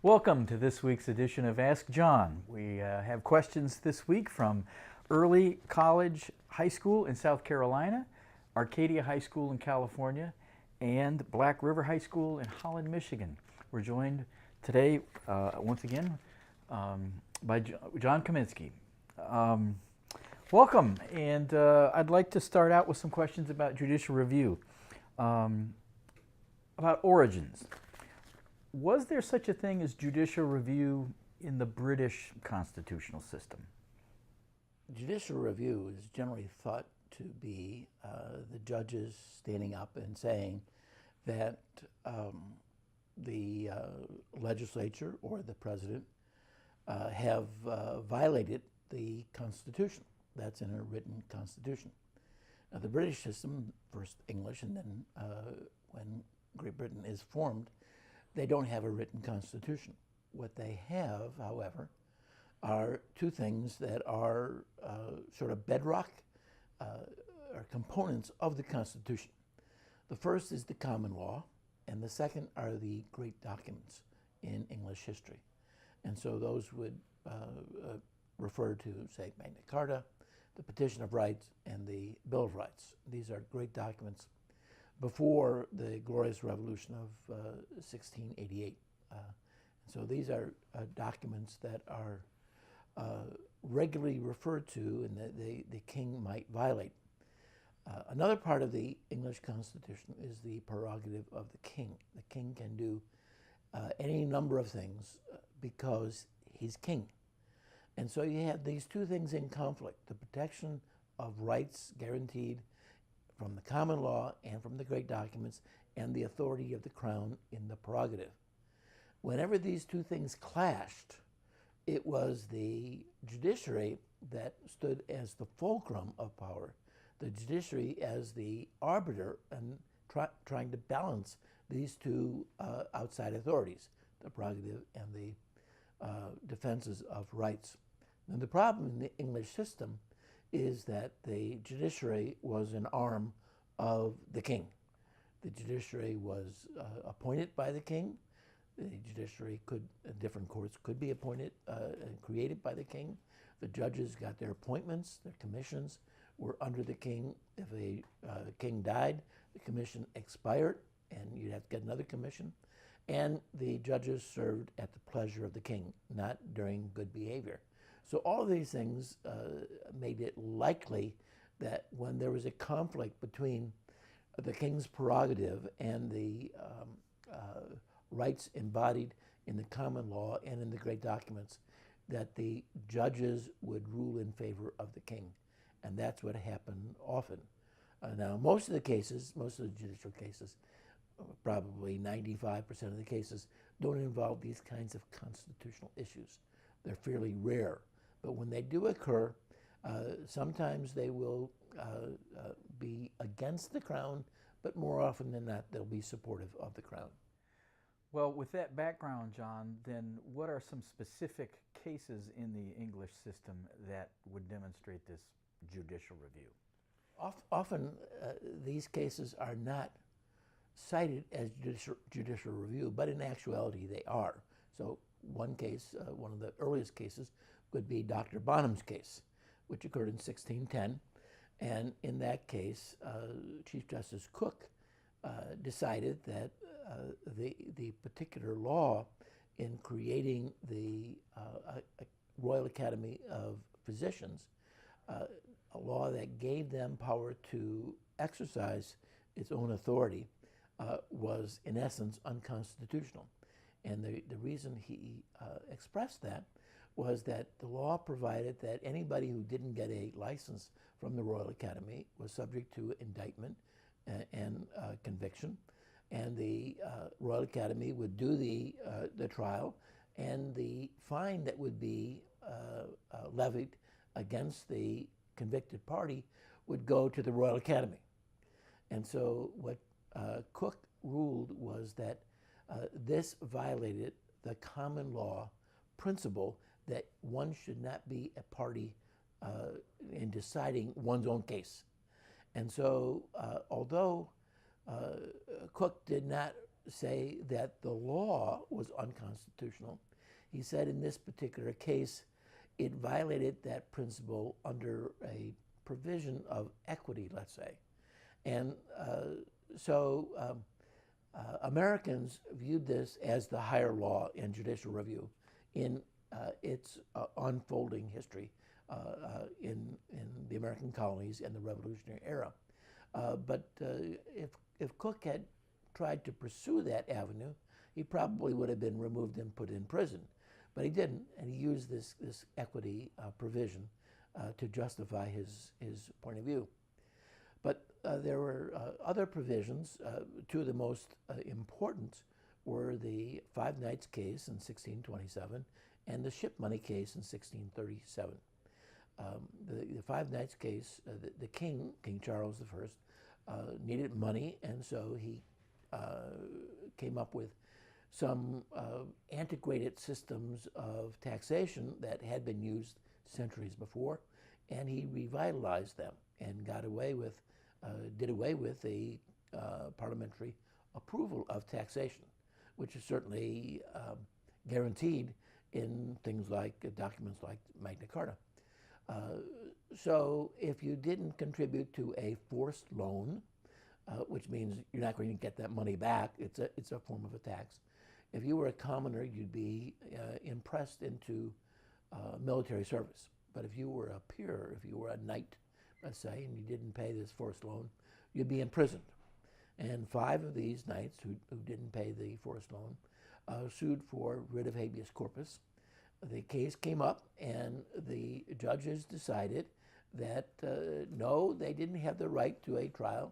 Welcome to this week's edition of Ask John. We have questions this week from Early College High School in South Carolina, Arcadia High School in California, and Black River High School in Holland, Michigan. We're joined today, once again, by John Kaminski. Welcome, and I'd like to start out with some questions about judicial review, about origins. Was there such a thing as judicial review in the British constitutional system? Judicial review is generally thought to be the judges standing up and saying that the legislature or the president have violated the Constitution. That's in a written Constitution. Now, the British system, first English, and then when Great Britain is formed, they don't have a written constitution. What they have, however, are two things that are sort of bedrock or components of the Constitution. The first is the common law, and the second are the great documents in English history. And so those would refer to, say, Magna Carta, the Petition of Rights, and the Bill of Rights. These are great documents before the Glorious Revolution of 1688. So these are documents that are regularly referred to and that the king might violate. Another part of the English Constitution is the prerogative of the king. The king can do any number of things because he's king. And so you have these two things in conflict: the protection of rights guaranteed from the common law and from the great documents, and the authority of the crown in the prerogative. Whenever these two things clashed, it was the judiciary that stood as the fulcrum of power, the judiciary as the arbiter and trying to balance these two outside authorities, the prerogative and the defenses of rights. And the problem in the English system is that the judiciary was an arm of the king. The judiciary was appointed by the king. The judiciary different courts could be appointed and created by the king. The judges got their appointments, their commissions were under the king. If a king died, the commission expired and you'd have to get another commission. And the judges served at the pleasure of the king, not during good behavior. So all of these things made it likely that when there was a conflict between the king's prerogative and the rights embodied in the common law and in the great documents, that the judges would rule in favor of the king. And that's what happened often. Now, most of the cases, most of the judicial cases, probably 95% of the cases, don't involve these kinds of constitutional issues. They're fairly rare. But when they do occur, sometimes they will be against the crown, but more often than not, they'll be supportive of the crown. Well, with that background, John, then what are some specific cases in the English system that would demonstrate this judicial review? Often these cases are not cited as judicial review, but in actuality they are. So one case, one of the earliest cases, would be Dr. Bonham's case, which occurred in 1610. And in that case, Chief Justice Cook decided that the particular law in creating the Royal Academy of Physicians, a law that gave them power to exercise its own authority, was in essence unconstitutional. And the reason he expressed that was that the law provided that anybody who didn't get a license from the Royal Academy was subject to indictment and conviction, and the Royal Academy would do the trial, and the fine that would be levied against the convicted party would go to the Royal Academy. And so what Cook ruled was that this violated the common law principle that one should not be a party in deciding one's own case. And so although Cook did not say that the law was unconstitutional. He said in this particular case, it violated that principle under a provision of equity, let's say. And Americans viewed this as the higher law in judicial review in its unfolding history in the American colonies and the Revolutionary era. But if Cook had tried to pursue that avenue, he probably would have been removed and put in prison. But he didn't, and he used this equity provision to justify his point of view. But there were other provisions. Two of the most important were the Five Knights case in 1627 and the ship money case in 1637. The Five Knights case, the king, King Charles I, needed money, and so he came up with some antiquated systems of taxation that had been used centuries before, and he revitalized them and did away with the parliamentary approval of taxation, which is certainly guaranteed in things like documents like Magna Carta. So if you didn't contribute to a forced loan, which means you're not going to get that money back, it's a form of a tax. If you were a commoner, you'd be impressed into military service. But if you were a peer, if you were a knight, let's say, and you didn't pay this forced loan, you'd be imprisoned. And 5 of these knights who didn't pay the forced loan sued for writ of habeas corpus. The case came up, and the judges decided that no, they didn't have the right to a trial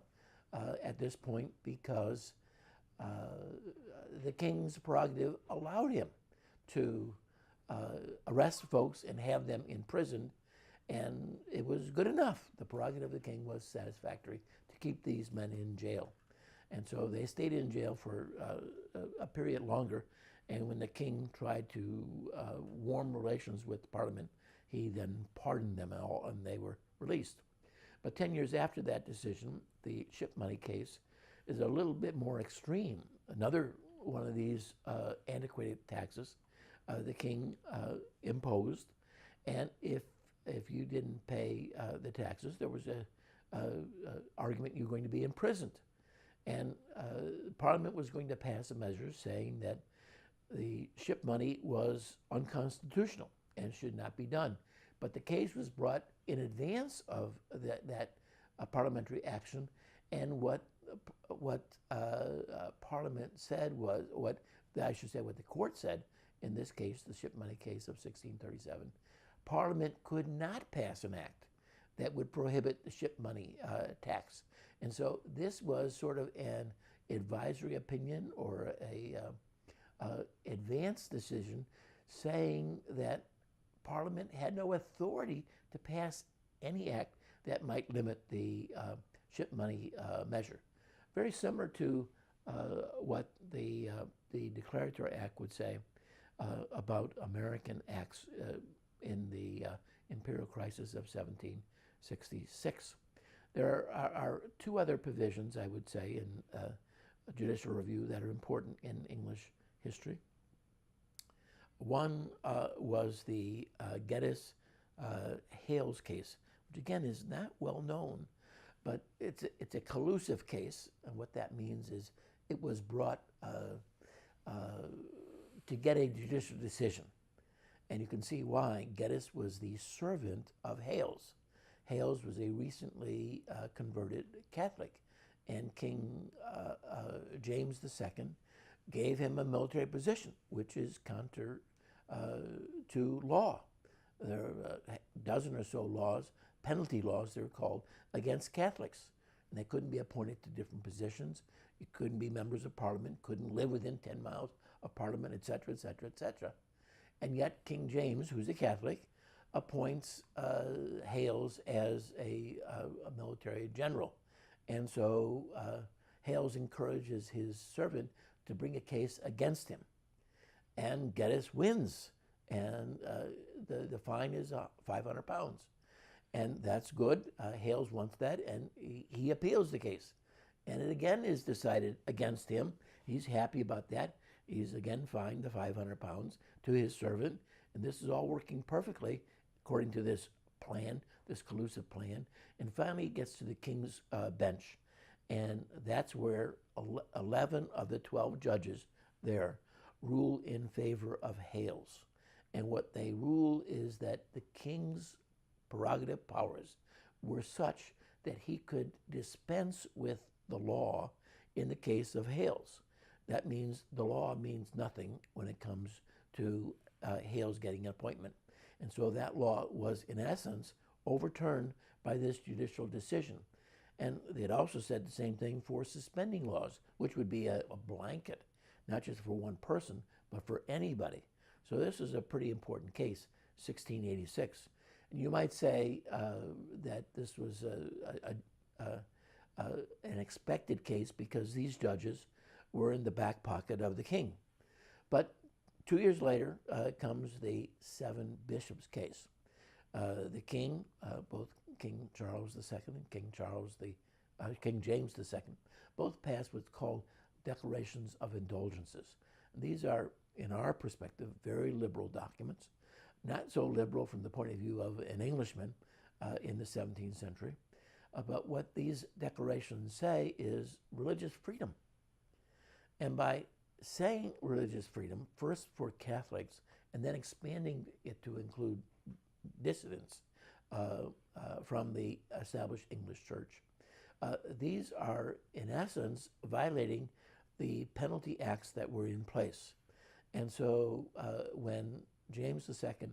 at this point because the king's prerogative allowed him to arrest folks and have them imprisoned, and it was good enough. The prerogative of the king was satisfactory to keep these men in jail. And so they stayed in jail for a period longer, and when the king tried to warm relations with Parliament, he then pardoned them all, and they were released. But 10 years after that decision, the ship money case is a little bit more extreme. Another one of these antiquated taxes the king imposed, and if you didn't pay the taxes, there was a argument you were going to be imprisoned. And Parliament was going to pass a measure saying that the ship money was unconstitutional and should not be done. But the case was brought in advance of that parliamentary action, and what Parliament said was, what the court said, in this case, the ship money case of 1637, Parliament could not pass an act that would prohibit the ship money tax. And so this was sort of an advisory opinion or a advanced decision saying that Parliament had no authority to pass any act that might limit the ship money measure. Very similar to what the Declaratory Act would say about American acts in the Imperial crisis of 1766. There are 2 other provisions, I would say, in judicial review that are important in English history. One was the Geddes-Hales case, which again is not well known, but it's a collusive case, and what that means is it was brought to get a judicial decision. And you can see why. Geddes was the servant of Hales. Hales was a recently converted Catholic, and King James II gave him a military position, which is counter to law. There are a dozen or so laws, penalty laws they're called, against Catholics. And they couldn't be appointed to different positions. You couldn't be members of Parliament, couldn't live within 10 miles of Parliament, etc., etc., etc. And yet King James, who's a Catholic, appoints Hales as a military general. And so Hales encourages his servant to bring a case against him. And Geddes wins. And the fine is 500 pounds. And that's good. Hales wants that, and he appeals the case. And it again is decided against him. He's happy about that. He's again fined the 500 pounds to his servant. And this is all working perfectly according to this plan, this collusive plan. And finally, it gets to the king's bench. And that's where 11 of the 12 judges there rule in favor of Hales. And what they rule is that the king's prerogative powers were such that he could dispense with the law in the case of Hales. That means the law means nothing when it comes to Hales getting an appointment. And so that law was, in essence, overturned by this judicial decision. And they had also said the same thing for suspending laws, which would be a blanket, not just for one person, but for anybody. So this is a pretty important case, 1686. And you might say that this was an expected case because these judges were in the back pocket of the king. But 2 years later comes the 7 bishops case. The king, both King Charles II and King James II, both passed what's called declarations of indulgences. These are, in our perspective, very liberal documents, not so liberal from the point of view of an Englishman in the 17th century. But what these declarations say is religious freedom. And by saying religious freedom, first for Catholics, and then expanding it to include dissidents from the established English church, these are, in essence, violating the penalty acts that were in place. And so when James II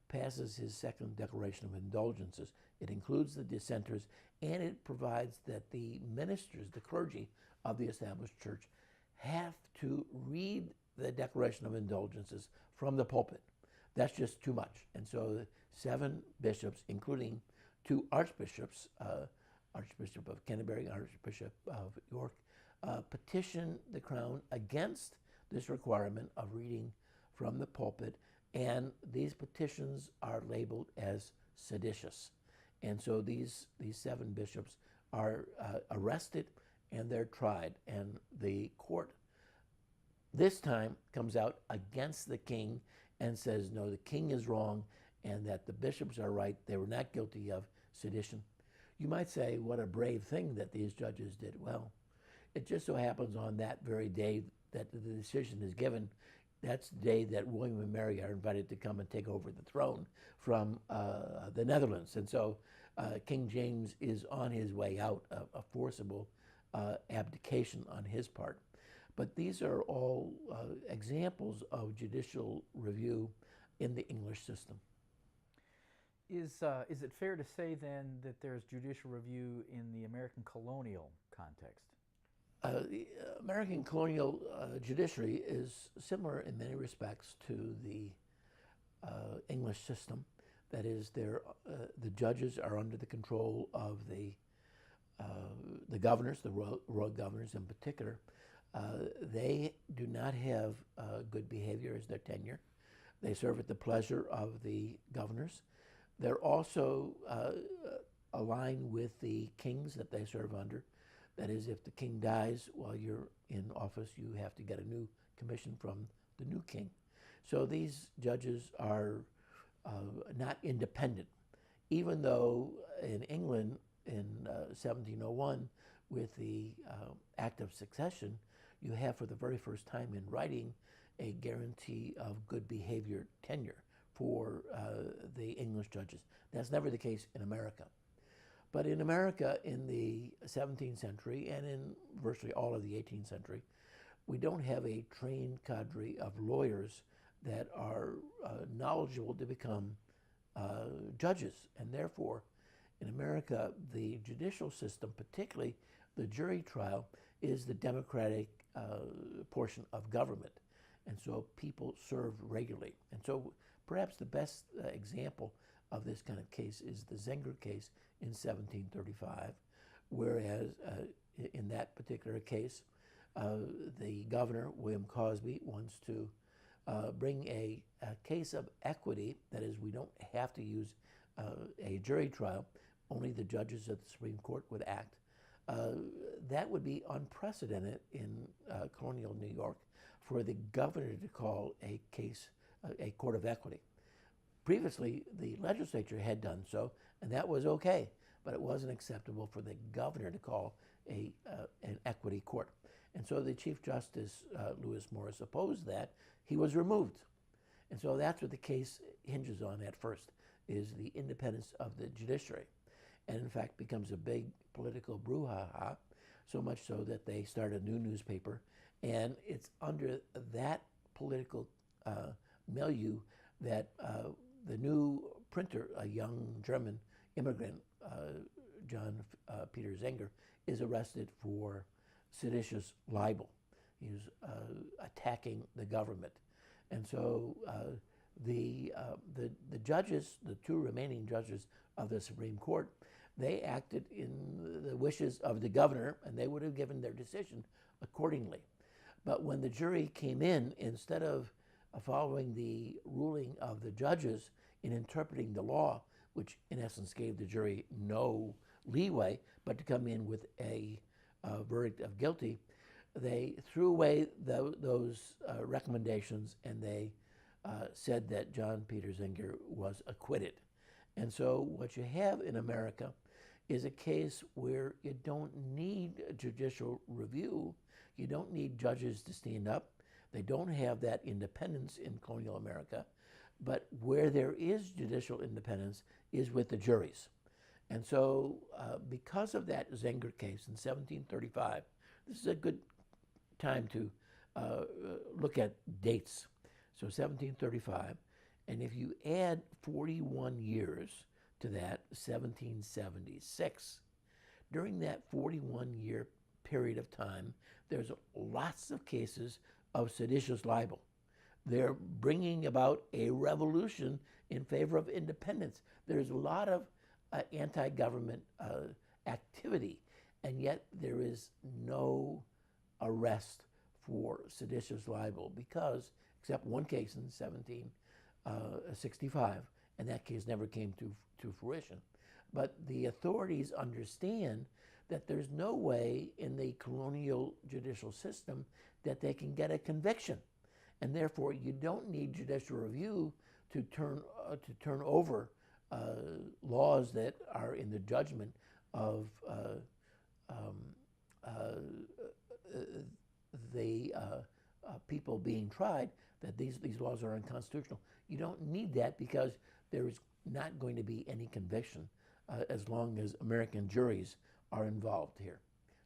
passes his second declaration of indulgences, it includes the dissenters, and it provides that the ministers, the clergy of the established church, have to read the Declaration of Indulgences from the pulpit. That's just too much. And so 7 bishops, including 2 archbishops, Archbishop of Canterbury and Archbishop of York, petitioned the crown against this requirement of reading from the pulpit, and these petitions are labeled as seditious. And so these 7 bishops are arrested and they're tried. And the court this time comes out against the king and says, no, the king is wrong and that the bishops are right. They were not guilty of sedition. You might say, what a brave thing that these judges did. Well, it just so happens on that very day that the decision is given, that's the day that William and Mary are invited to come and take over the throne from the Netherlands. And so King James is on his way out, a forcible abdication on his part. But these are all examples of judicial review in the English system. Is it fair to say then that there's judicial review in the American colonial context? The American colonial judiciary is similar in many respects to the English system. That is, the judges are under the control of the governors, the royal governors in particular. They do not have good behavior as their tenure. They serve at the pleasure of the governors. They're also aligned with the kings that they serve under. That is, if the king dies while you're in office, you have to get a new commission from the new king. So these judges are not independent, even though in England in 1701, with the Act of Succession, you have for the very first time in writing a guarantee of good behavior tenure for the English judges. That's never the case in America. But in America in the 17th century and in virtually all of the 18th century, we don't have a trained cadre of lawyers that are knowledgeable to become judges. And therefore, in America, the judicial system, particularly the jury trial, is the democratic portion of government. And so people serve regularly. And so perhaps the best example of this kind of case is the Zenger case in 1735, whereas in that particular case, the governor, William Cosby, wants to bring a case of equity. That is, we don't have to use a jury trial. Only the judges of the Supreme Court would act that would be unprecedented in colonial New York for the governor to call a case a court of equity. Previously, the legislature had done so, and that was okay, but it wasn't acceptable for the governor to call an equity court. And so the Chief Justice, Lewis Morris, opposed that. He was removed. And so that's what the case hinges on at first, is the independence of the judiciary. And in fact becomes a big political brouhaha, so much so that they start a new newspaper. And it's under that political milieu that the new printer, a young German immigrant, John Peter Zenger, is arrested for seditious libel. He's attacking the government. And so the judges, the two remaining judges of the Supreme Court, they acted in the wishes of the governor, and they would have given their decision accordingly. But when the jury came in, instead of following the ruling of the judges in interpreting the law, which in essence gave the jury no leeway, but to come in with a verdict of guilty, they threw away those recommendations, and they said that John Peter Zenger was acquitted. And so what you have in America is a case where you don't need a judicial review. You don't need judges to stand up. They don't have that independence in colonial America. But where there is judicial independence is with the juries. And so because of that Zenger case in 1735, this is a good time to look at dates. So 1735, and if you add 41 years to that, 1776, during that 41-year period of time, there's lots of cases of seditious libel. They're bringing about a revolution in favor of independence. There's a lot of anti-government activity, and yet there is no arrest for seditious libel because, except one case in 1765, and that case never came to fruition. But the authorities understand that there's no way in the colonial judicial system that they can get a conviction. And therefore, you don't need judicial review to turn over laws that are in the judgment of the people being tried, that these laws are unconstitutional. You don't need that because there is not going to be any conviction as long as American juries are involved here.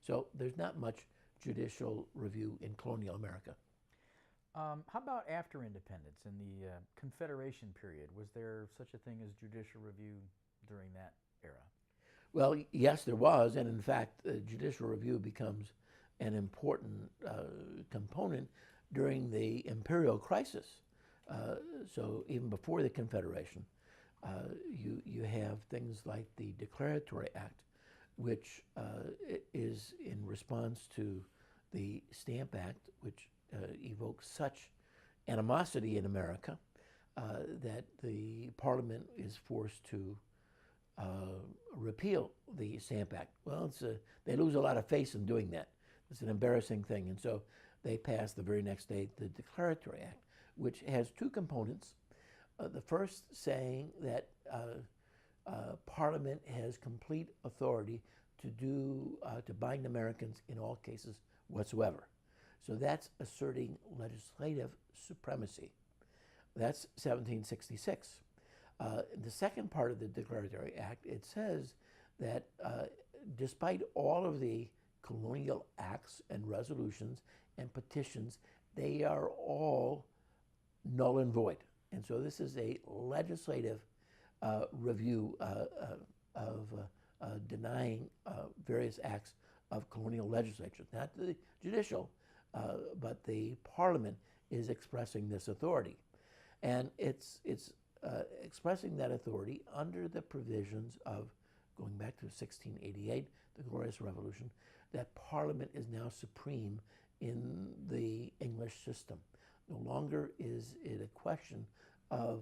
So there's not much judicial review in colonial America. How about after independence, in the Confederation period? Was there such a thing as judicial review during that era? Well, yes, there was, and in fact, judicial review becomes an important component during the Imperial crisis. So even before the Confederation, you have things like the Declaratory Act, which is in response to the Stamp Act, which evokes such animosity in America that the Parliament is forced to repeal the Stamp Act. Well, they lose a lot of face in doing that. It's an embarrassing thing, and so they pass the very next day the Declaratory Act, which has two components. The first saying that Parliament has complete authority to bind Americans in all cases whatsoever. So that's asserting legislative supremacy. That's 1766. The second part of the Declaratory Act, it says that despite all of the colonial acts and resolutions and petitions, they are all null and void. And so this is a legislative review of denying various acts of colonial legislature, not the judicial, but the Parliament is expressing this authority. And it's expressing that authority under the provisions of, going back to 1688, the Glorious Revolution, that Parliament is now supreme in the English system. No longer is it a question of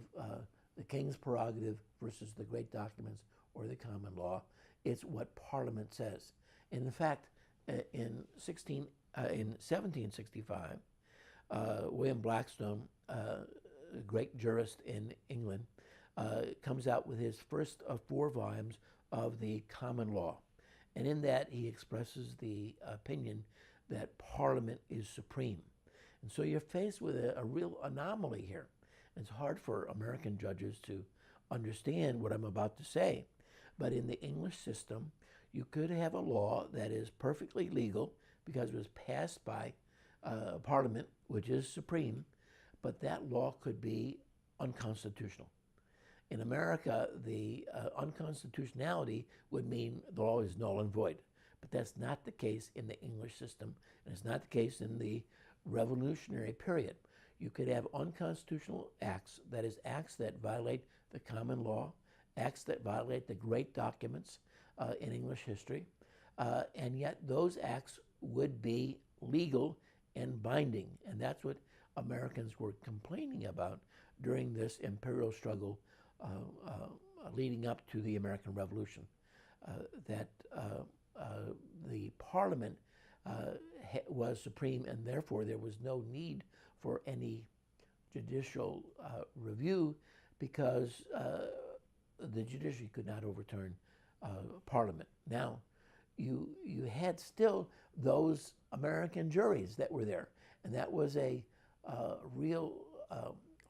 the King's prerogative versus the great documents or the common law. It's what Parliament says. In fact, in 1765, William Blackstone, a great jurist in England, comes out with his first of 4 volumes of the Common Law. And in that, he expresses the opinion that Parliament is supreme. And so you're faced with a real anomaly here. It's hard for American judges to understand what I'm about to say. But in the English system, you could have a law that is perfectly legal because it was passed by Parliament, which is supreme, but that law could be unconstitutional. In America, the unconstitutionality would mean the law is null and void. But that's not the case in the English system, and it's not the case in the Revolutionary period. You could have unconstitutional acts, that is, acts that violate the common law, acts that violate the great documents in English history, and yet those acts would be legal and binding. And that's what Americans were complaining about during this imperial struggle leading up to the American Revolution, that the Parliament was supreme, and therefore there was no need for any judicial review because the judiciary could not overturn Parliament. Now, you had still those American juries that were there, and that was a real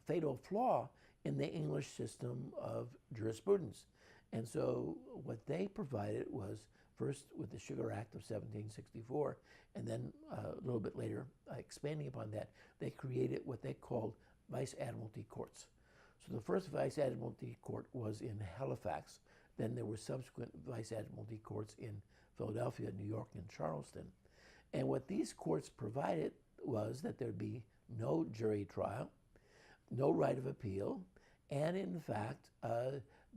fatal flaw in the English system of jurisprudence. And so what they provided was, first with the Sugar Act of 1764, and then a little bit later, expanding upon that, they created what they called Vice Admiralty courts. So the first Vice Admiralty court was in Halifax. Then there were subsequent Vice Admiralty courts in Philadelphia, New York, and Charleston. And what these courts provided was that there'd be no jury trial, no right of appeal, and in fact,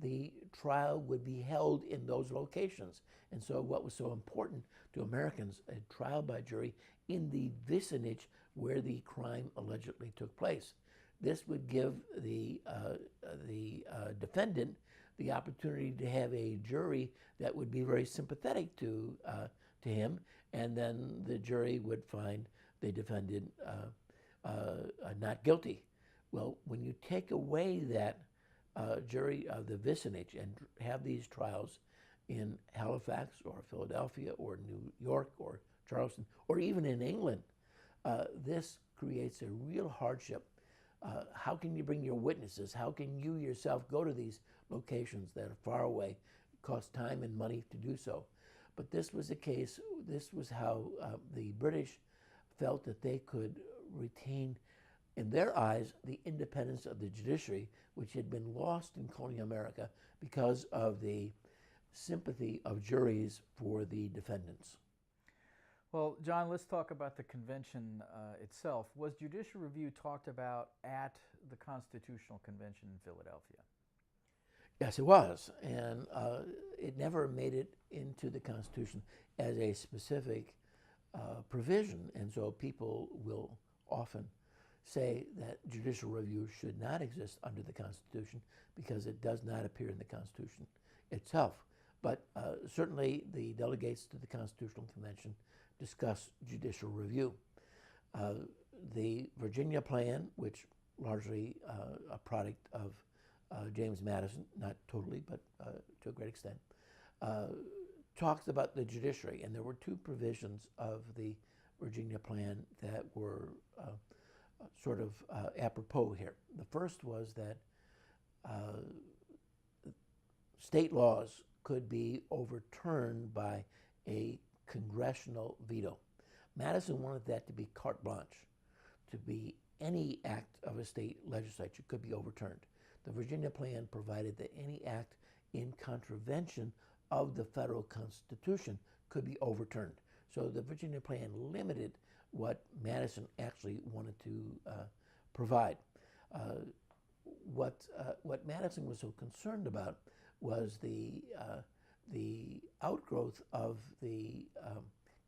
the trial would be held in those locations. And so what was so important to Americans, a trial by jury in the vicinage where the crime allegedly took place. This would give the defendant the opportunity to have a jury that would be very sympathetic to him, and then the jury would find the defendant not guilty. Well, when you take away that jury of the vicinage and have these trials in Halifax or Philadelphia or New York or Charleston or even in England, this creates a real hardship. How can you bring your witnesses? How can you yourself go to these locations that are far away? It costs time and money to do so. But this was the case. This was how the British felt that they could retain, in their eyes, the independence of the judiciary, which had been lost in colonial America because of the sympathy of juries for the defendants. Well, John, let's talk about the convention itself. Was judicial review talked about at the Constitutional Convention in Philadelphia? Yes, it was, and it never made it into the Constitution as a specific provision, and so people will often say that judicial review should not exist under the Constitution because it does not appear in the Constitution itself. But certainly the delegates to the Constitutional Convention discuss judicial review. The Virginia Plan, which largely a product of James Madison, not totally, but to a great extent, talks about the judiciary. And there were 2 provisions of the Virginia Plan that were sort of apropos here. The first was that state laws could be overturned by a congressional veto. Madison wanted that to be carte blanche, to be any act of a state legislature could be overturned. The Virginia Plan provided that any act in contravention of the federal Constitution could be overturned. So the Virginia Plan limited what Madison actually wanted to provide. What Madison was so concerned about was the outgrowth of the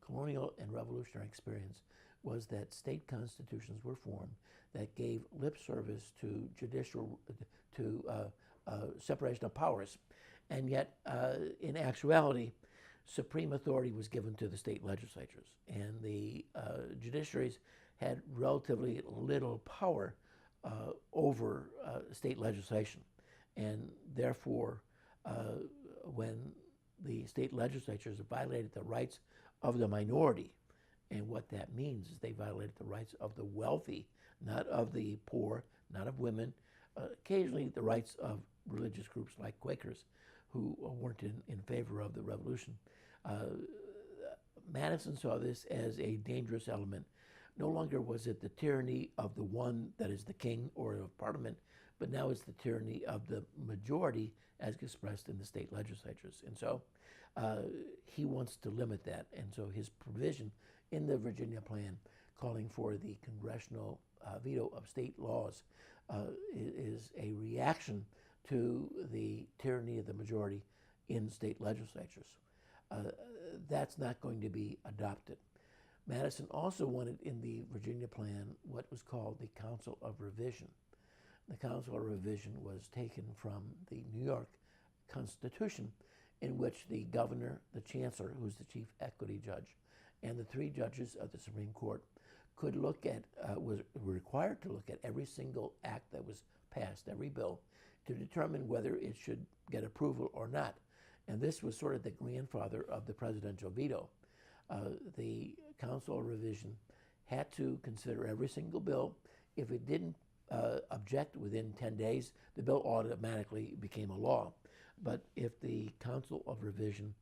colonial and revolutionary experience was that state constitutions were formed that gave lip service to separation of powers, and yet in actuality supreme authority was given to the state legislatures, and the judiciaries had relatively little power over state legislation. And therefore, when the state legislatures violated the rights of the minority, and what that means is they violated the rights of the wealthy, not of the poor, not of women, occasionally the rights of religious groups like Quakers who weren't in favor of the revolution. Madison saw this as a dangerous element. No longer was it the tyranny of the one that is the king or of parliament, but now it's the tyranny of the majority as expressed in the state legislatures. And so he wants to limit that. And so his provision in the Virginia plan calling for the congressional veto of state laws is a reaction to the tyranny of the majority in state legislatures. That's not going to be adopted. Madison also wanted in the Virginia plan what was called the Council of Revision. The Council of Revision was taken from the New York Constitution, in which the governor, the chancellor, who's the chief equity judge, and the 3 judges of the Supreme Court could look at, were required to look at every single act that was passed, every bill, to determine whether it should get approval or not. And this was sort of the grandfather of the presidential veto. The Council of Revision had to consider every single bill. If it didn't object within 10 days, the bill automatically became a law. But if the Council of Revision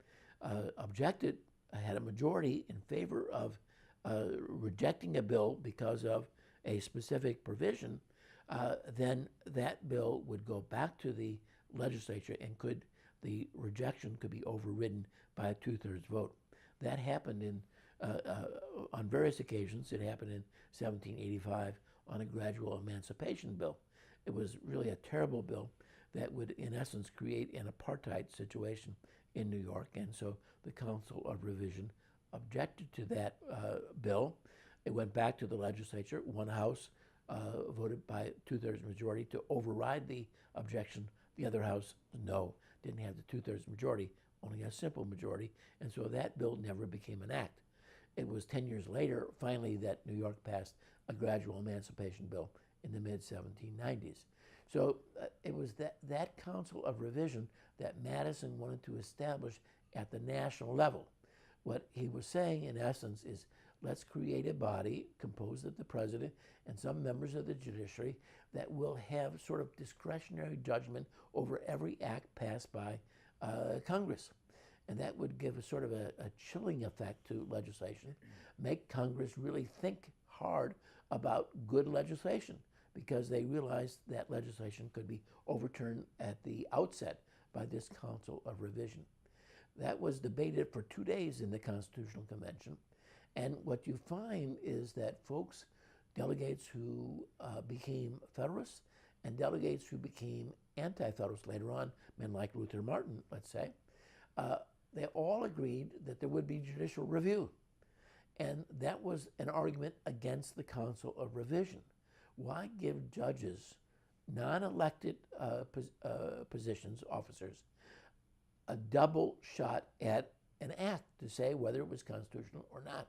objected, had a majority in favor of rejecting a bill because of a specific provision, then that bill would go back to the legislature and the rejection could be overridden by a 2/3 vote. That happened on various occasions. It happened in 1785 on a gradual emancipation bill. It was really a terrible bill that would, in essence, create an apartheid situation in New York. And so the Council of Revision objected to that bill. It went back to the legislature. One house voted by 2/3 majority to override the objection. The other house, no, didn't have the 2/3 majority, only a simple majority. And so that bill never became an act. It was 10 years later, finally, that New York passed a gradual emancipation bill in the mid-1790s. So it was that Council of Revision that Madison wanted to establish at the national level. What he was saying, in essence, is let's create a body composed of the president and some members of the judiciary that will have sort of discretionary judgment over every act passed by Congress. And that would give a sort of a chilling effect to legislation, make Congress really think hard about good legislation, because they realized that legislation could be overturned at the outset by this Council of Revision. That was debated for 2 days in the Constitutional Convention. And what you find is that folks, delegates who became Federalists and delegates who became anti-Federalists later on, men like Luther Martin, let's say, they all agreed that there would be judicial review. And that was an argument against the Council of Revision. Why give judges, non-elected positions, officers, a double shot at an act to say whether it was constitutional or not?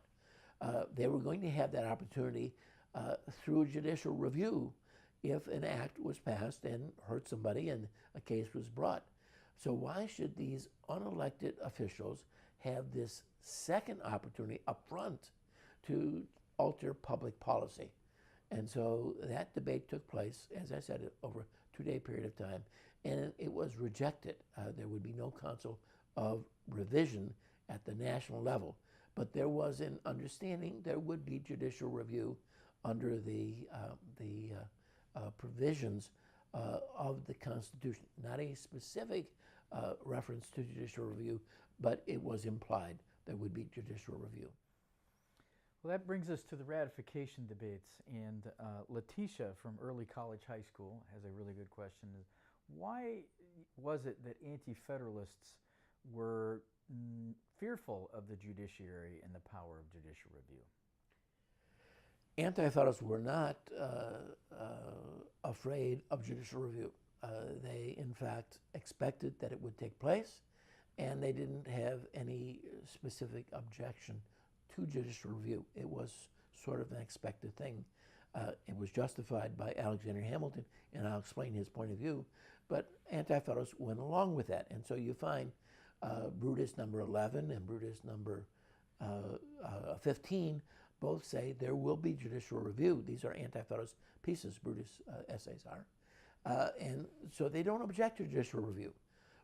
They were going to have that opportunity through judicial review if an act was passed and hurt somebody and a case was brought. So why should these unelected officials have this second opportunity up front to alter public policy? And so that debate took place, as I said, over a 2-day period of time, and it was rejected. There would be no Council of Revision at the national level, but there was an understanding there would be judicial review under the provisions of the Constitution. Not a specific reference to judicial review, but it was implied there would be judicial review. Well, that brings us to the ratification debates, and Letitia from Early College High School has a really good question. Why was it that anti-federalists were fearful of the judiciary and the power of judicial review? Anti-federalists were not afraid of judicial review. They, in fact, expected that it would take place. and they didn't have any specific objection to judicial review. It was sort of an expected thing. It was justified by Alexander Hamilton, and I'll explain his point of view, but Anti-Federalists went along with that. And so you find Brutus number 11 and Brutus number 15 both say there will be judicial review. These are Anti-Federalist pieces, Brutus' essays are. And so they don't object to judicial review.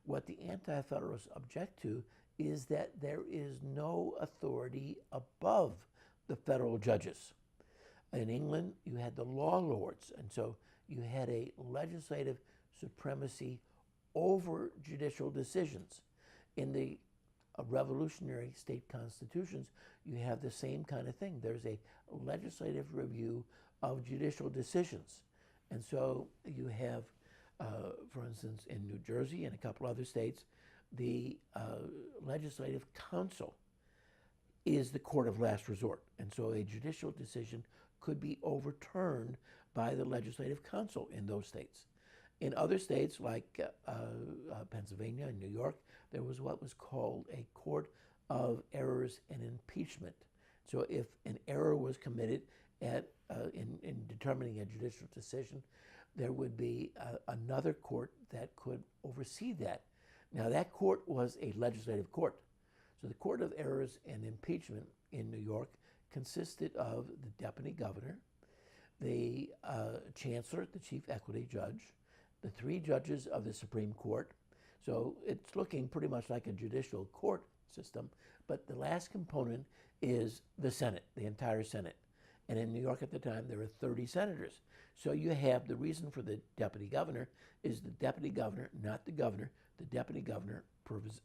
What the Anti-Federalists object to is that there is no authority above the federal judges. In England, you had the law lords, and so you had a legislative supremacy over judicial decisions. In the revolutionary state constitutions, you have the same kind of thing. There's a legislative review of judicial decisions. And so you have, for instance, in New Jersey and a couple other states, the legislative council is the court of last resort. And so a judicial decision could be overturned by the legislative council in those states. In other states like Pennsylvania and New York, there was what was called a court of errors and impeachment. So if an error was committed in determining a judicial decision, there would be another court that could oversee that. Now that court was a legislative court. So the Court of Errors and Impeachment in New York consisted of the deputy governor, the chancellor, the chief equity judge, the 3 judges of the Supreme Court. So it's looking pretty much like a judicial court system, but the last component is the Senate, the entire Senate. And in New York at the time, there were 30 senators. So you have the reason for the deputy governor is the deputy governor, not the governor. The deputy governor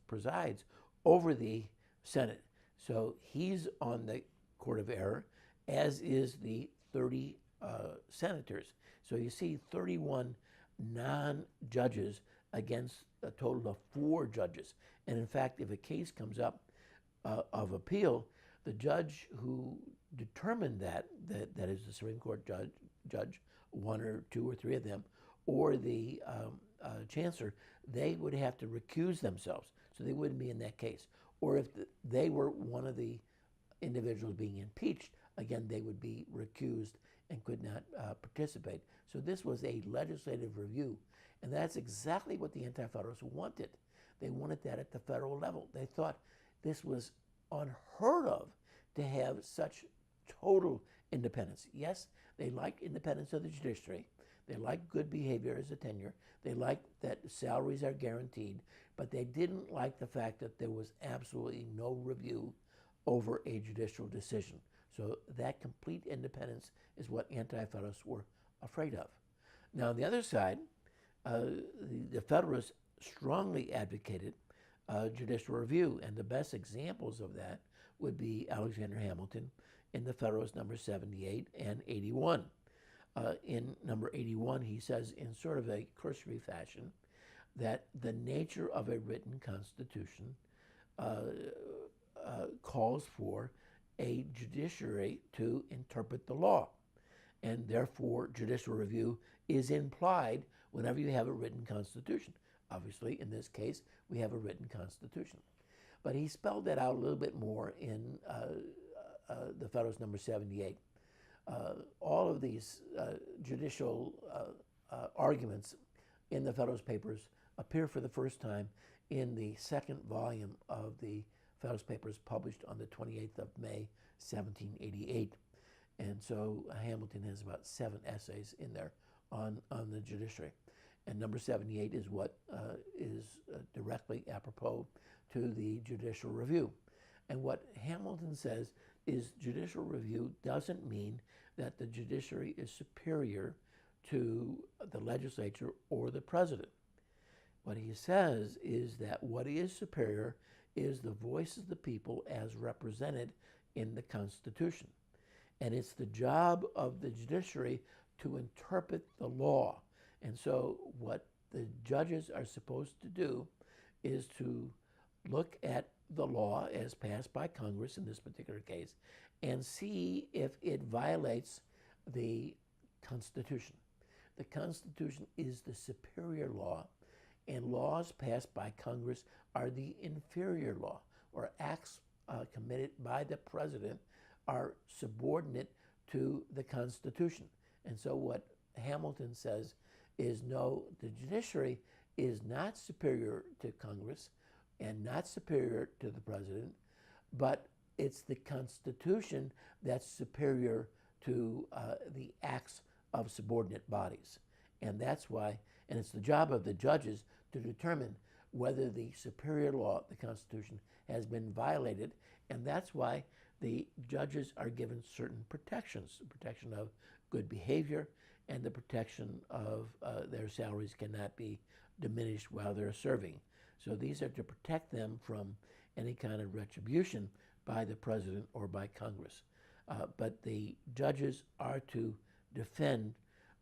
presides over the Senate. So he's on the Court of Error, as is the 30 senators. So you see 31 non-judges against a total of 4 judges. And in fact, if a case comes up of appeal, the judge who determined that is the Supreme Court judge, 1 or 2 or 3 of them, or the chancellor, they would have to recuse themselves. So they wouldn't be in that case. Or if they were one of the individuals being impeached, again, they would be recused and could not participate. So this was a legislative review. And that's exactly what the Anti-Federalists wanted. They wanted that at the federal level. They thought this was unheard of to have such total independence. Yes, they liked independence of the judiciary. They liked good behavior as a tenure. They liked that salaries are guaranteed, but they didn't like the fact that there was absolutely no review over a judicial decision. So that complete independence is what Anti-Federalists were afraid of. Now, on the other side, the Federalists strongly advocated judicial review, and the best examples of that would be Alexander Hamilton in the Federalist number 78 and 81. In number 81, he says in sort of a cursory fashion that the nature of a written constitution calls for a judiciary to interpret the law. And therefore, judicial review is implied whenever you have a written constitution. Obviously, in this case, we have a written constitution. But he spelled that out a little bit more in the Federalist number 78. All of these judicial arguments in the Federalist Papers appear for the first time in the 2nd volume of the Federalist Papers published on the 28th of May, 1788. And so Hamilton has about 7 essays in there on the judiciary. And number 78 is what is directly apropos to the judicial review. And what Hamilton says is judicial review doesn't mean that the judiciary is superior to the legislature or the president. What he says is that what is superior is the voice of the people as represented in the Constitution. And it's the job of the judiciary to interpret the law. And so what the judges are supposed to do is to look at the law as passed by Congress in this particular case and see if it violates the Constitution. The Constitution is the superior law, And laws passed by Congress are the inferior law, or acts committed by the president are subordinate to the Constitution. And so what Hamilton says is no, the judiciary is not superior to Congress and not superior to the president, but it's the Constitution that's superior to the acts of subordinate bodies. And that's why, and it's the job of the judges to determine whether the superior law, the Constitution, has been violated. And that's why the judges are given certain protections, the protection of good behavior and the protection of their salaries cannot be diminished while they're serving. So these are to protect them from any kind of retribution by the president or by Congress. But the judges are to defend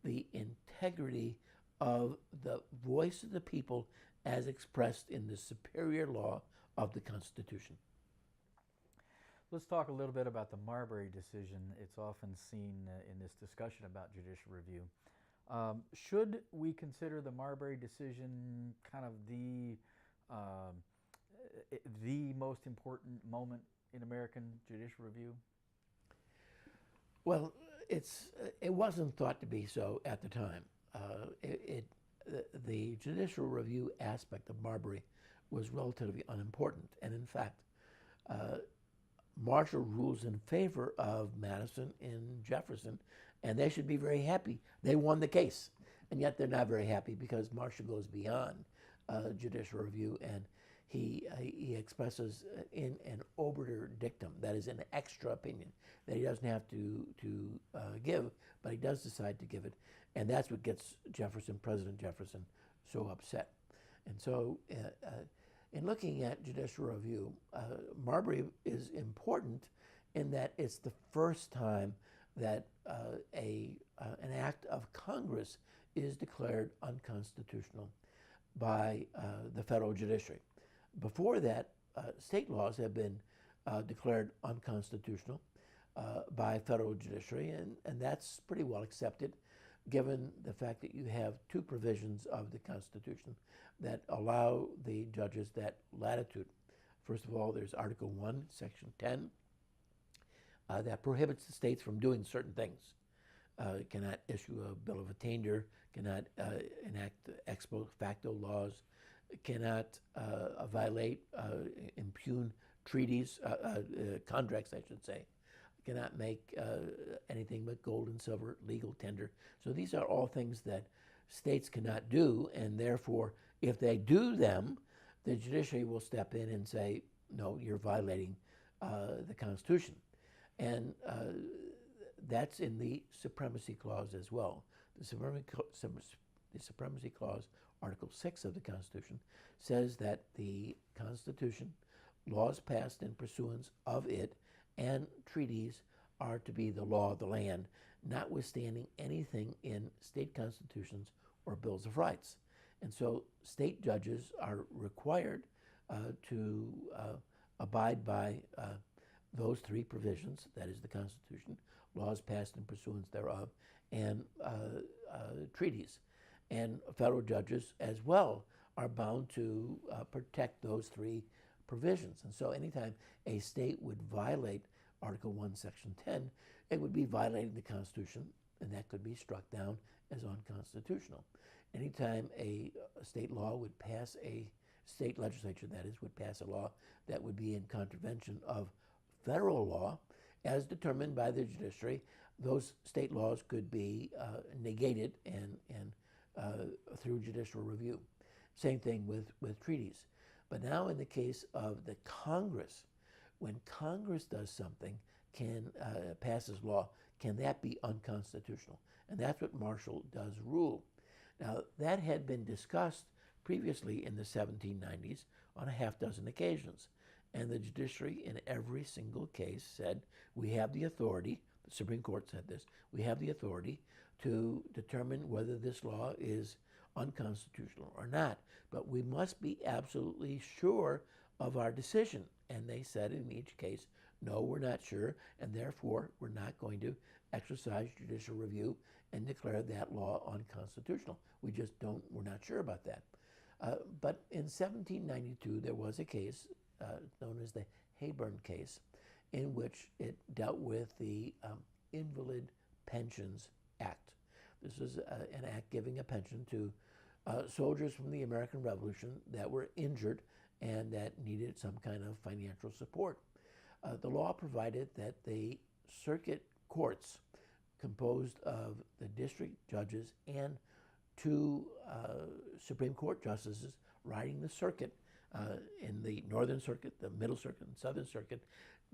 the integrity of the voice of the people as expressed in the superior law of the Constitution. Let's talk a little bit about the Marbury decision. It's often seen in this discussion about judicial review. Should we consider the Marbury decision kind of the most important moment in American judicial review? Well, it wasn't thought to be so at the time. The judicial review aspect of Marbury was relatively unimportant, and in fact, Marshall rules in favor of Madison and Jefferson, and they should be very happy. They won the case, and yet they're not very happy because Marshall goes beyond judicial review, and he expresses in an obiter dictum, that is an extra opinion, that he doesn't have to give, but he does decide to give it, and that's what gets President Jefferson, so upset. And so in looking at judicial review, Marbury is important in that it's the first time that an act of Congress is declared unconstitutional by the federal judiciary. Before that, state laws have been declared unconstitutional by federal judiciary, and that's pretty well accepted given the fact that you have two provisions of the Constitution that allow the judges that latitude. First of all, there's Article 1, Section 10, that prohibits the states from doing certain things. It cannot issue a bill of attainder, cannot enact ex post facto laws, cannot violate, impugn treaties, contracts, I should say, cannot make anything but gold and silver legal tender. So these are all things that states cannot do, and therefore, if they do them, the judiciary will step in and say, no, you're violating the Constitution. And that's in the Supremacy Clause as well. The Supremacy Clause, Article 6 of the Constitution, says that the Constitution, laws passed in pursuance of it, and treaties are to be the law of the land, notwithstanding anything in state constitutions or bills of rights. And so state judges are required to abide by those three provisions, that is the Constitution, laws passed in pursuance thereof, and treaties. And federal judges as well are bound to protect those three provisions. And so anytime a state would violate Article 1, Section 10, it would be violating the Constitution, and that could be struck down as unconstitutional. Anytime a state law would pass, a state legislature, that is, would pass a law that would be in contravention of federal law, as determined by the judiciary, those state laws could be negated and through judicial review. Same thing with treaties. But now in the case of the Congress, when Congress does something, passes law, can that be unconstitutional? And that's what Marshall does rule. Now, that had been discussed previously in the 1790s on a half dozen occasions. And the judiciary in every single case said, we have the authority, the Supreme Court said this, we have the authority to determine whether this law is unconstitutional or not, but we must be absolutely sure of our decision. And they said in each case, no, we're not sure, and therefore we're not going to exercise judicial review and declare that law unconstitutional. We're not sure about that. But in 1792, there was a case known as the Hayburn case, in which it dealt with the Invalid Pensions Act. This was an act giving a pension to soldiers from the American Revolution that were injured and that needed some kind of financial support. The law provided that the circuit courts, composed of the district judges and two Supreme Court justices riding the circuit, in the Northern Circuit, the Middle Circuit, and Southern Circuit,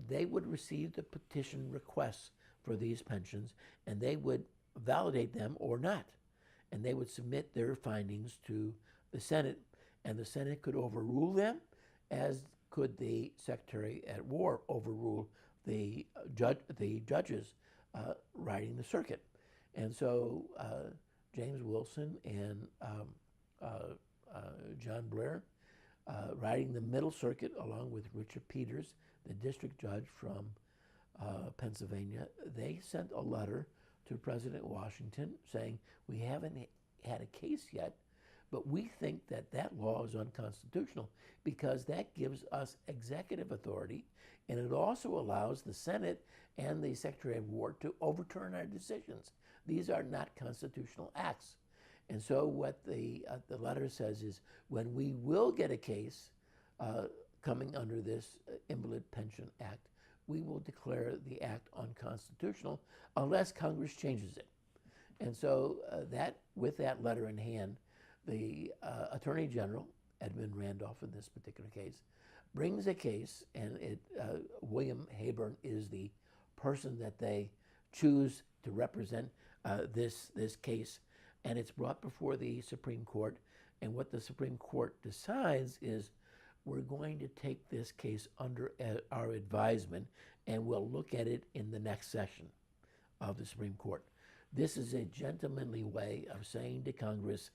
they would receive the petition requests for these pensions, and they would validate them or not. And they would submit their findings to the Senate, and the Senate could overrule them, as could the Secretary at War overrule the judges riding the circuit. And so James Wilson and John Blair, riding the Middle Circuit along with Richard Peters, the district judge from Pennsylvania, they sent a letter to President Washington saying, we haven't had a case yet, but we think that that law is unconstitutional because that gives us executive authority, and it also allows the Senate and the Secretary of War to overturn our decisions. These are not constitutional acts. And so what the letter says is, when we will get a case coming under this Invalid Pension Act, we will declare the act unconstitutional unless Congress changes it. And so with that letter in hand, the Attorney General, Edmund Randolph in this particular case, brings a case, and William Hayburn is the person that they choose to represent this case, and it's brought before the Supreme Court. And what the Supreme Court decides is, we're going to take this case under our advisement, and we'll look at it in the next session of the Supreme Court. This is a gentlemanly way of saying to Congress,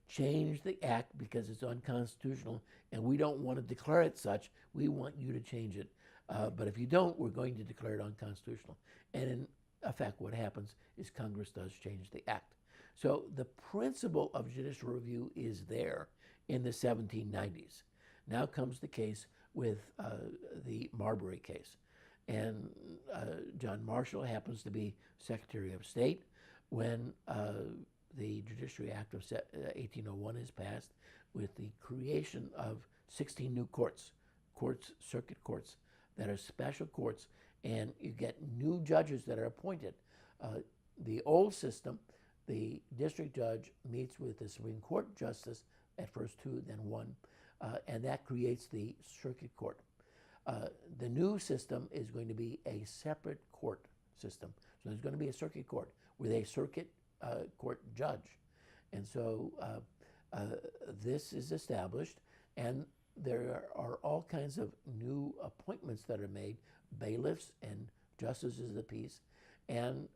change the act because it's unconstitutional, and we don't want to declare it such. We want you to change it. But if you don't, we're going to declare it unconstitutional. And in effect, what happens is Congress does change the act. So the principle of judicial review is there in the 1790s. Now comes the case with the Marbury case. And John Marshall happens to be Secretary of State when the Judiciary Act of 1801 is passed, with the creation of 16 new courts, circuit courts, that are special courts, and you get new judges that are appointed. The old system, the district judge meets with the Supreme Court justice, at first two, then one, and that creates the circuit court. The new system is going to be a separate court system. So there's going to be a circuit court with a circuit court judge. And so this is established, and there are all kinds of new appointments that are made, bailiffs and justices of the peace, and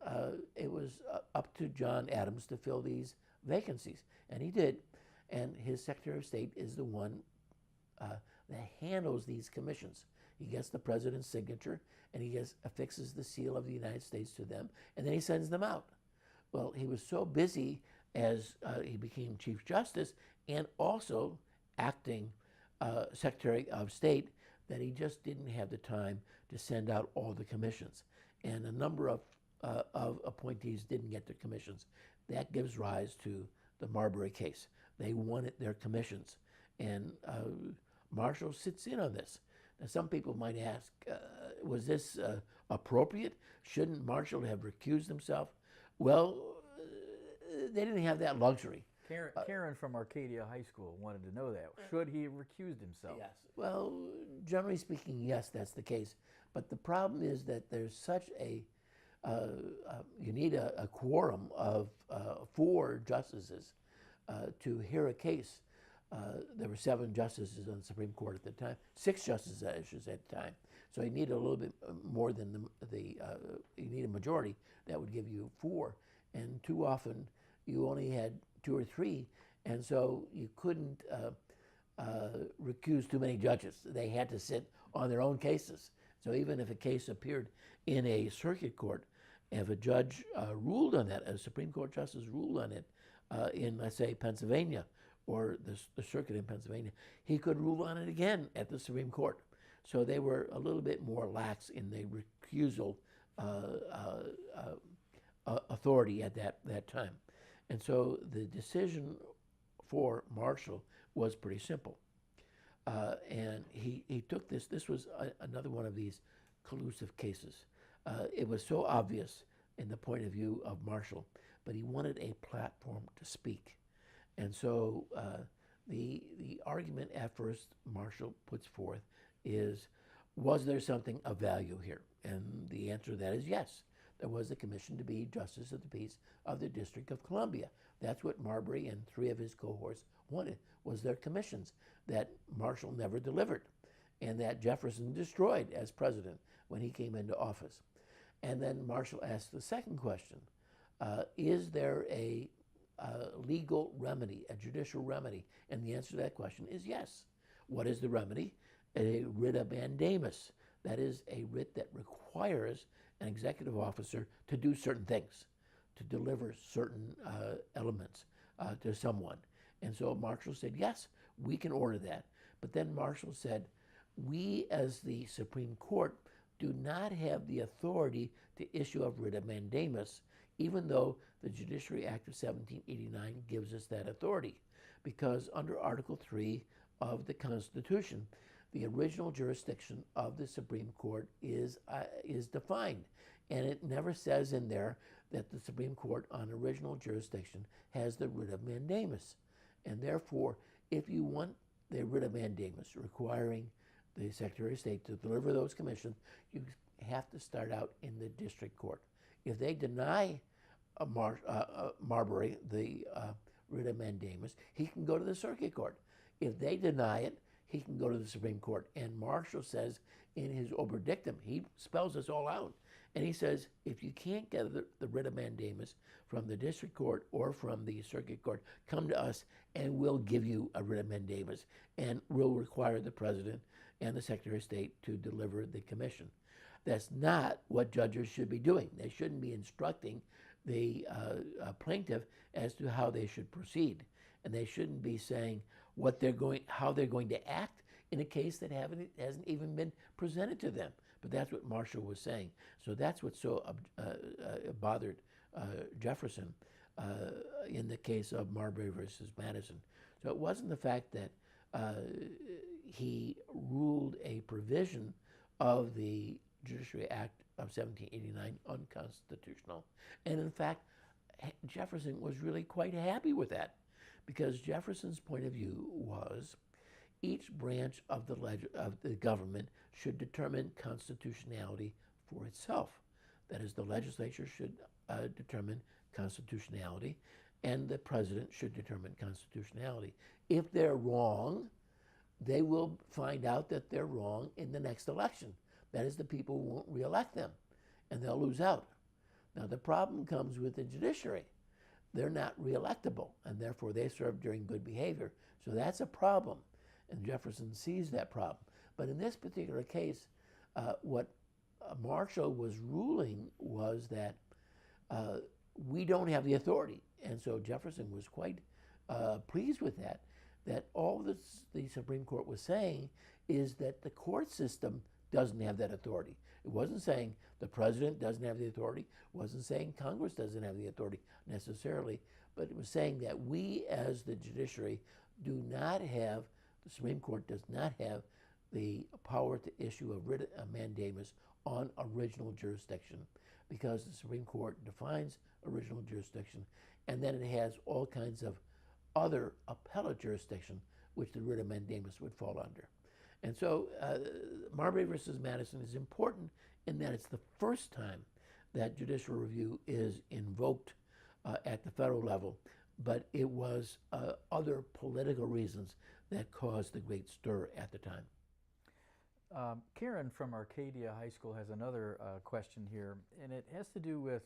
it was up to John Adams to fill these vacancies, and he did. And his Secretary of State is the one that handles these commissions. He gets the president's signature, and he affixes the seal of the United States to them, and then he sends them out. Well, he was so busy as he became Chief Justice and also acting Secretary of State that he just didn't have the time to send out all the commissions. And a number of appointees didn't get their commissions. That gives rise to the Marbury case. They wanted their commissions, and Marshall sits in on this. Now, some people might ask, was this appropriate? Shouldn't Marshall have recused himself? Well, they didn't have that luxury. Karen from Arcadia High School wanted to know that. Should he have recused himself? Yes. Well, generally speaking, yes, that's the case. But the problem is that there's such a, you need a quorum of 4 justices to hear a case. There were 7 justices on the Supreme Court at the time, 6 justices, I should say, at the time. So you need a little bit more than you need a majority that would give you 4. And too often you only had 2 or 3, and so you couldn't recuse too many judges. They had to sit on their own cases. So even if a case appeared in a circuit court, if a judge ruled on that, a Supreme Court justice ruled on it in, let's say, Pennsylvania or the circuit in Pennsylvania, he could rule on it again at the Supreme Court. So they were a little bit more lax in the recusal authority at that time. And so the decision for Marshall was pretty simple. And he took this was another one of these collusive cases. It was so obvious in the point of view of Marshall, but he wanted a platform to speak. And so the argument at first Marshall puts forth is, was there something of value here? And the answer to that is yes. There was a commission to be Justice of the Peace of the District of Columbia. That's what Marbury and 3 of his cohorts wanted, was their commissions that Marshall never delivered and that Jefferson destroyed as president when he came into office. And then Marshall asked the second question, is there a legal remedy, a judicial remedy? And the answer to that question is yes. What is the remedy? A writ of mandamus. That is a writ that requires an executive officer to do certain things, to deliver certain elements to someone. And so Marshall said, yes, we can order that. But then Marshall said, we as the Supreme Court do not have the authority to issue a writ of mandamus, even though the Judiciary Act of 1789 gives us that authority. Because under Article 3 of the Constitution, the original jurisdiction of the Supreme Court is defined. And it never says in there that the Supreme Court on original jurisdiction has the writ of mandamus. And therefore, if you want the writ of mandamus requiring the Secretary of State to deliver those commissions, you have to start out in the district court. If they deny Marbury the writ of mandamus, he can go to the circuit court. If they deny it, he can go to the Supreme Court. And Marshall says in his oberdictum, he spells this all out, and he says, if you can't get the writ of mandamus from the district court or from the circuit court, come to us and we'll give you a writ of mandamus, and we'll require the president and the Secretary of State to deliver the commission. That's not what judges should be doing. They shouldn't be instructing the plaintiff as to how they should proceed, and they shouldn't be saying how they're going to act in a case that hasn't even been presented to them. But that's what Marshall was saying. So that's what so bothered Jefferson in the case of Marbury versus Madison. So it wasn't the fact that he ruled a provision of the Judiciary Act of 1789 unconstitutional. And in fact, Jefferson was really quite happy with that, because Jefferson's point of view was each branch of the government should determine constitutionality for itself. That is, the legislature should determine constitutionality, and the president should determine constitutionality. If they're wrong, they will find out that they're wrong in the next election. That is, the people won't reelect them, and they'll lose out. Now, the problem comes with the judiciary. They're not reelectable, and therefore they serve during good behavior. So that's a problem, and Jefferson sees that problem. But in this particular case, what Marshall was ruling was that we don't have the authority. And so Jefferson was quite pleased with that all the Supreme Court was saying is that the court system doesn't have that authority. It wasn't saying the president doesn't have the authority. It wasn't saying Congress doesn't have the authority necessarily, but it was saying that we as the judiciary do not have, the Supreme Court does not have the power to issue a writ of mandamus on original jurisdiction, because the Supreme Court defines original jurisdiction, and then it has all kinds of other appellate jurisdiction which the writ of mandamus would fall under. And so Marbury versus Madison is important in that it's the first time that judicial review is invoked at the federal level, but it was other political reasons that caused the great stir at the time. Karen from Arcadia High School has another question here, and it has to do with,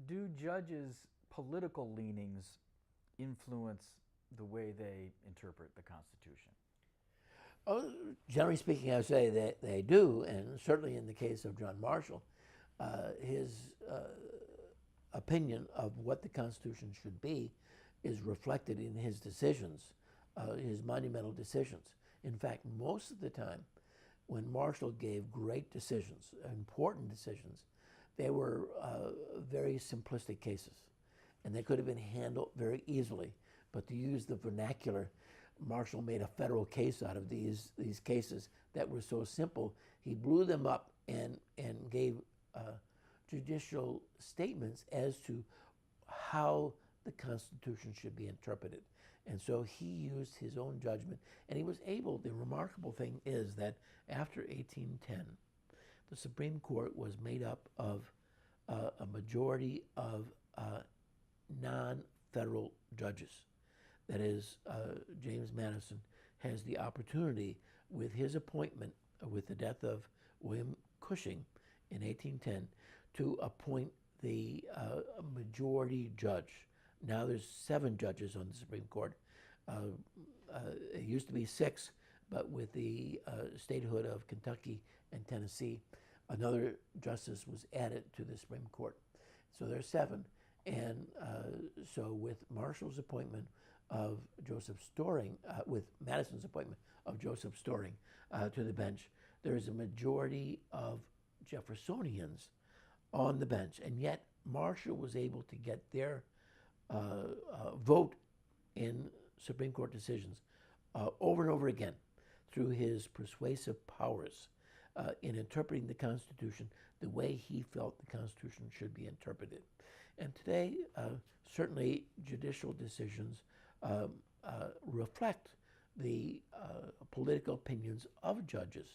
do judges' political leanings influence the way they interpret the Constitution? Oh, generally speaking, I would say that they do, and certainly in the case of John Marshall, his opinion of what the Constitution should be is reflected in his decisions, his monumental decisions. In fact, most of the time, when Marshall gave great decisions, important decisions, they were very simplistic cases, and they could have been handled very easily. But to use the vernacular, Marshall made a federal case out of these cases that were so simple. He blew them up and gave judicial statements as to how the Constitution should be interpreted. And so he used his own judgment, and he was able. The remarkable thing is that after 1810, the Supreme Court was made up of a majority of non-federal judges. That is, James Madison has the opportunity, with his appointment, with the death of William Cushing in 1810, to appoint the majority judge. Now there's 7 judges on the Supreme Court. It used to be 6, but with the statehood of Kentucky and Tennessee, another justice was added to the Supreme Court. So there's 7. And so with Marshall's appointment of Joseph Storing, with Madison's appointment of Joseph Storing to the bench, there is a majority of Jeffersonians on the bench. And yet Marshall was able to get their vote in Supreme Court decisions over and over again through his persuasive powers in interpreting the Constitution the way he felt the Constitution should be interpreted. And today, certainly judicial decisions reflect the political opinions of judges.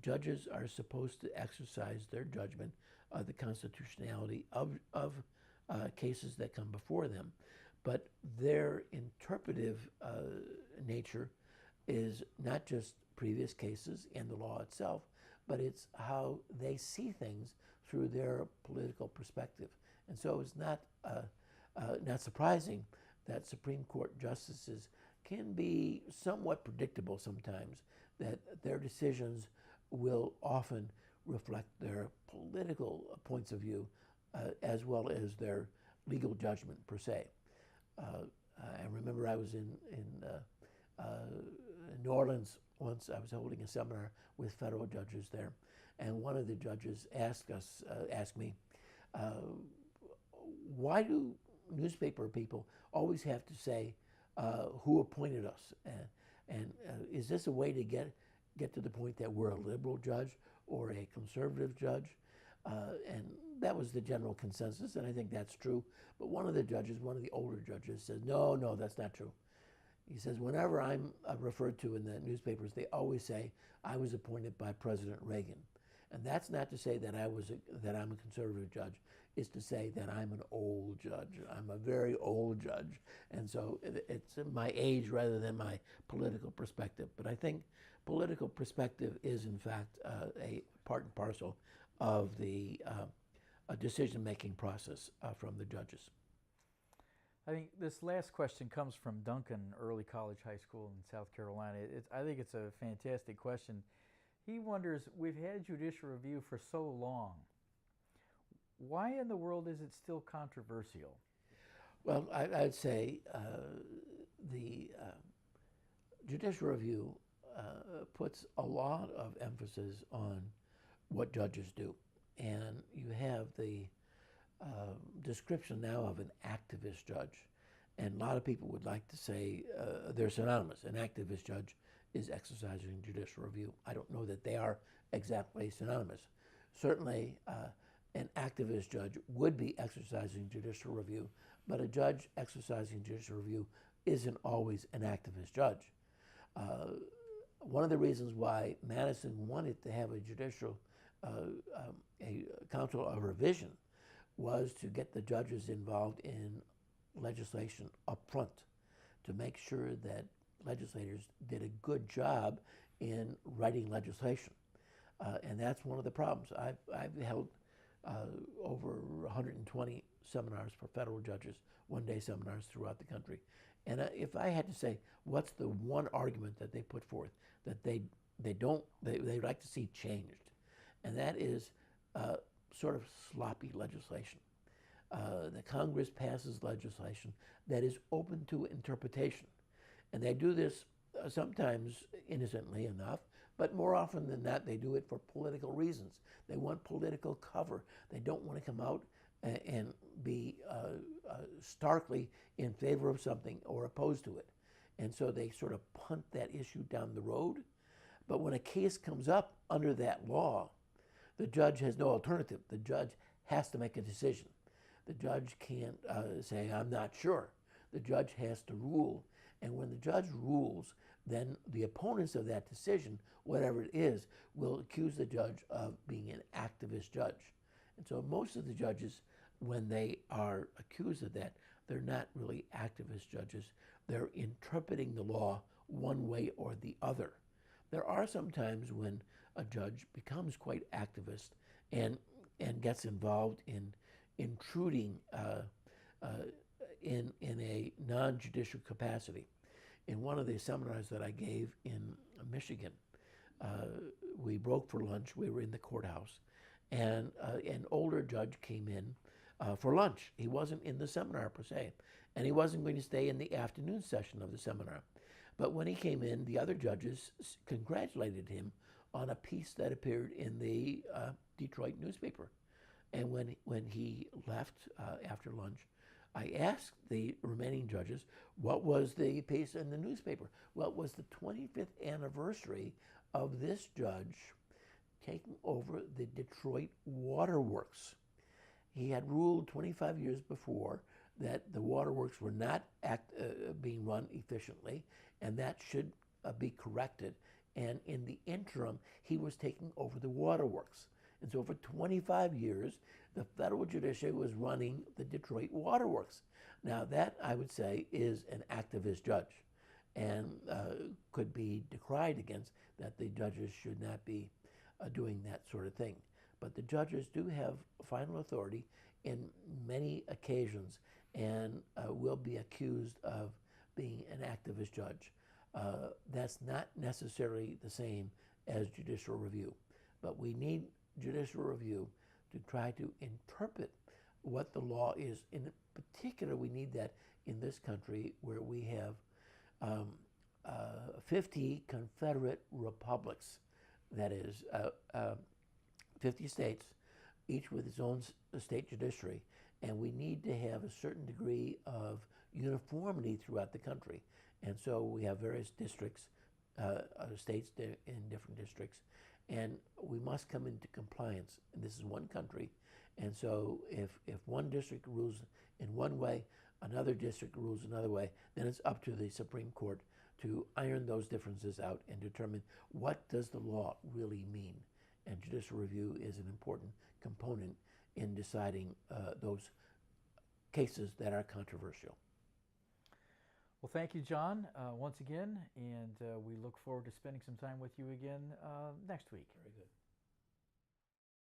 Judges are supposed to exercise their judgment of the constitutionality of cases that come before them, but their interpretive nature is not just previous cases and the law itself, but it's how they see things through their political perspective. And so it's not surprising that Supreme Court justices can be somewhat predictable sometimes, that their decisions will often reflect their political points of view as well as their legal judgment per se. I remember I was in New Orleans once. I was holding a seminar with federal judges there, and one of the judges asked me, why do newspaper people always have to say who appointed us? And is this a way to get to the point that we're a liberal judge or a conservative judge? And that was the general consensus, and I think that's true. But one of the judges, one of the older judges, says, no, that's not true. He says, whenever I'm referred to in the newspapers, they always say I was appointed by President Reagan. And that's not to say that I'm a conservative judge. It's to say that I'm an old judge. I'm a very old judge. And so it's my age rather than my political perspective. But I think political perspective is, in fact, a part and parcel of the decision-making process from the judges. I think this last question comes from Duncan, Early College High School in South Carolina. I think it's a fantastic question. He wonders, we've had judicial review for so long. Why in the world is it still controversial? Well, I'd say the judicial review puts a lot of emphasis on what judges do. And you have the description now of an activist judge. And a lot of people would like to say they're synonymous. An activist judge is exercising judicial review. I don't know that they are exactly synonymous. Certainly, an activist judge would be exercising judicial review, but a judge exercising judicial review isn't always an activist judge. One of the reasons why Madison wanted to have a judicial a council of revision was to get the judges involved in legislation up front, to make sure that legislators did a good job in writing legislation. And that's one of the problems. I've held over 120 seminars for federal judges, one-day seminars throughout the country. And if I had to say, what's the one argument that they put forth that they'd like to see changed? And that is sort of sloppy legislation. The Congress passes legislation that is open to interpretation. And they do this sometimes innocently enough, but more often than not, they do it for political reasons. They want political cover. They don't want to come out and be starkly in favor of something or opposed to it. And so they sort of punt that issue down the road. But when a case comes up under that law, the judge has no alternative. The judge has to make a decision. The judge can't say, I'm not sure. The judge has to rule. And when the judge rules, then the opponents of that decision, whatever it is, will accuse the judge of being an activist judge. And so most of the judges, when they are accused of that, they're not really activist judges. They're interpreting the law one way or the other. There are some times when a judge becomes quite activist and gets involved in intruding in a non-judicial capacity. In one of the seminars that I gave in Michigan, we broke for lunch. We were in the courthouse, and an older judge came in for lunch. He wasn't in the seminar per se, and he wasn't going to stay in the afternoon session of the seminar. But when he came in, the other judges congratulated him on a piece that appeared in the Detroit newspaper. And when he left after lunch, I asked the remaining judges, what was the piece in the newspaper? Well, it was the 25th anniversary of this judge taking over the Detroit waterworks. He had ruled 25 years before that the waterworks were not being run efficiently, and that should be corrected. And in the interim, he was taking over the waterworks. And so for 25 years, the federal judiciary was running the Detroit waterworks. Now that, I would say, is an activist judge and could be decried against, that the judges should not be doing that sort of thing. But the judges do have final authority in many occasions and will be accused of being an activist judge. That's not necessarily the same as judicial review, but we need judicial review to try to interpret what the law is. In particular, we need that in this country where we have 50 Confederate republics, that is 50 states, each with its own state judiciary, and we need to have a certain degree of uniformity throughout the country. And so we have various districts, states in different districts, and we must come into compliance. And this is one country, and so if one district rules in one way, another district rules another way, then it's up to the Supreme Court to iron those differences out and determine what does the law really mean. And judicial review is an important component in deciding those cases that are controversial. Well, thank you, John, once again, and we look forward to spending some time with you again next week. Very good.